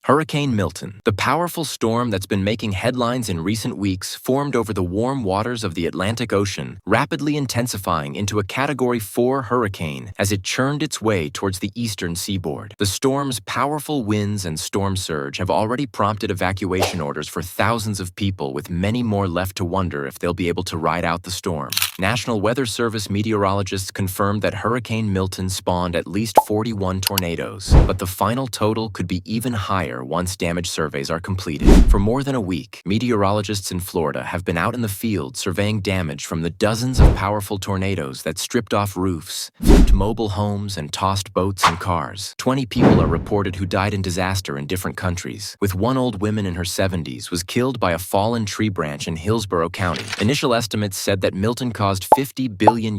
Hurricane Milton, the powerful storm that's been making headlines in recent weeks, formed over the warm waters of the Atlantic Ocean, rapidly intensifying into a Category 4 hurricane as it churned its way towards the eastern seaboard. The storm's powerful winds and storm surge have already prompted evacuation orders for thousands of people, with many more left to wonder if they'll be able to ride out the storm. National Weather Service meteorologists confirmed that Hurricane Milton spawned at least 41 tornadoes, but the final total could be even higher once damage surveys are completed. For more than a week, meteorologists in Florida have been out in the field surveying damage from the dozens of powerful tornadoes that stripped off roofs, flipped mobile homes, and tossed boats and cars. 20 people are reported who died in disaster in different countries, with one old woman in her 70s was killed by a fallen tree branch in Hillsborough County. Initial estimates said that Milton caused $50 billion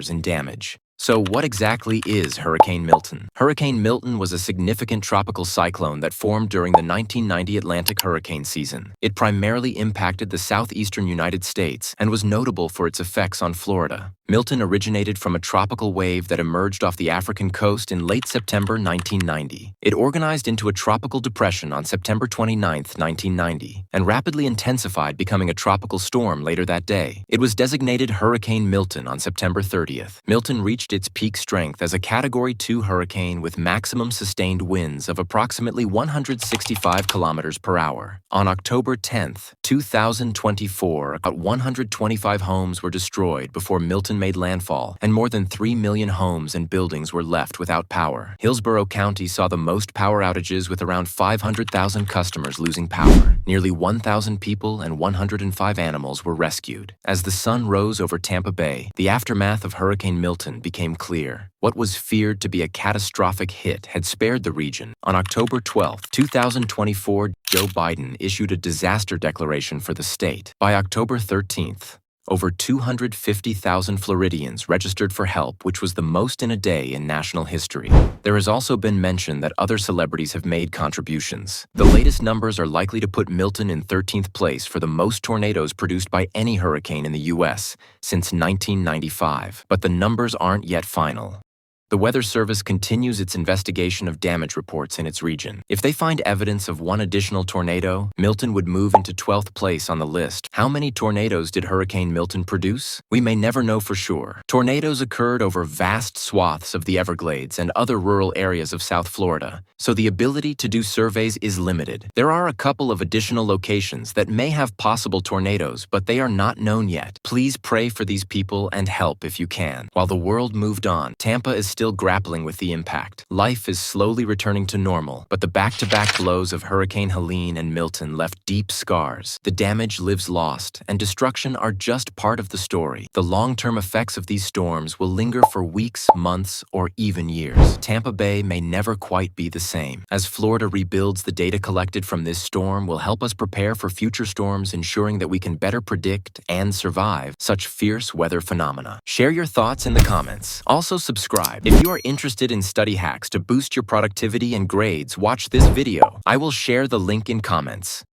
in damage. So what exactly is Hurricane Milton? Hurricane Milton was a significant tropical cyclone that formed during the 1990 Atlantic hurricane season. It primarily impacted the southeastern United States and was notable for its effects on Florida. Milton originated from a tropical wave that emerged off the African coast in late September 1990. It organized into a tropical depression on September 29, 1990, and rapidly intensified, becoming a tropical storm later that day. It was designated Hurricane Milton on September 30th. Milton reached its peak strength as a Category 2 hurricane with maximum sustained winds of approximately 165 kilometers per hour. On October 10, 2024, about 125 homes were destroyed before Milton made landfall, and more than 3 million homes and buildings were left without power. Hillsborough County saw the most power outages, with around 500,000 customers losing power. Nearly 1,000 people and 105 animals were rescued. As the sun rose over Tampa Bay, the aftermath of Hurricane Milton became clear. What was feared to be a catastrophic hit had spared the region. On October 12, 2024, Joe Biden issued a disaster declaration for the state. By October 13th, over 250,000 Floridians registered for help, which was the most in a day in national history. There has also been mention that other celebrities have made contributions. The latest numbers are likely to put Milton in 13th place for the most tornadoes produced by any hurricane in the U.S. since 1995, but the numbers aren't yet final. The Weather Service continues its investigation of damage reports in its region. If they find evidence of one additional tornado, Milton would move into 12th place on the list. How many tornadoes did Hurricane Milton produce? We may never know for sure. Tornadoes occurred over vast swaths of the Everglades and other rural areas of South Florida, so the ability to do surveys is limited. There are a couple of additional locations that may have possible tornadoes, but they are not known yet. Please pray for these people and help if you can. While the world moved on, Tampa is still grappling with the impact. Life is slowly returning to normal, but the back-to-back blows of Hurricane Helene and Milton left deep scars. The damage lives lost, and destruction are just part of the story. The long-term effects of these storms will linger for weeks, months, or even years. Tampa Bay may never quite be the same. As Florida rebuilds, the data collected from this storm will help us prepare for future storms, ensuring that we can better predict and survive such fierce weather phenomena. Share your thoughts in the comments. Also subscribe. If you are interested in study hacks to boost your productivity and grades, watch this video. I will share the link in comments.